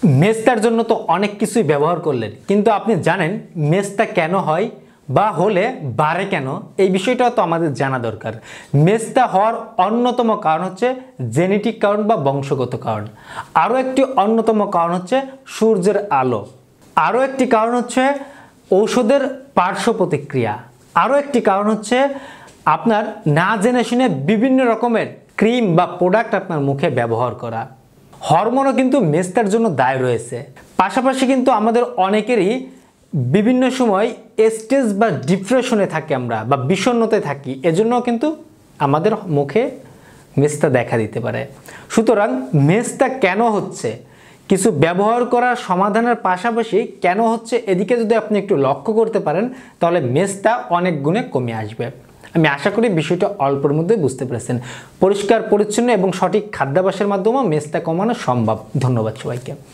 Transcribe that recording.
মেস্তার জন্য তো অনেক কিছুই ব্যবহার করলেন, কিন্তু আপনি জানেন মেস্তা কেন হয় বা হলে বাড়ে কেন? এই বিষয়টাও তো আমাদের জানা দরকার। মেস্তা হওয়ার অন্যতম কারণ হচ্ছে জেনেটিক কারণ বা বংশগত কারণ। আরও একটি অন্যতম কারণ হচ্ছে সূর্যের আলো। আরও একটি কারণ হচ্ছে ঔষধের পার্শ্ব প্রতিক্রিয়া। আরও একটি কারণ হচ্ছে আপনার না জেনে শুনে বিভিন্ন রকমের ক্রিম বা প্রোডাক্ট আপনার মুখে ব্যবহার করা। হরমোনও কিন্তু মেস্তার জন্য দায় রয়েছে। পাশাপাশি কিন্তু আমাদের অনেকেরই বিভিন্ন সময় স্ট্রেস বা ডিপ্রেশনে থাকি আমরা, বা বিষণ্ণতায় থাকি, এজন্য কিন্তু আমাদের মুখে মেস্তা দেখা দিতে পারে। সুতরাং মেস্তা কেন হচ্ছে, কিছু ব্যবহার করার সমাধানের পাশাপাশি কেন হচ্ছে, এদিকে যদি আপনি একটু লক্ষ্য করতে পারেন তাহলে মেস্তা অনেক গুণে কমে আসবে। আমি আশা করি বিষয়টা অল্পের মধ্যে বুঝতে পেরেছেন। পরিষ্কার পরিচ্ছন্ন এবং সঠিক খাদ্যাভ্যাসের মাধ্যমে মেস্তা কমানো সম্ভব। ধন্যবাদ সবাইকে।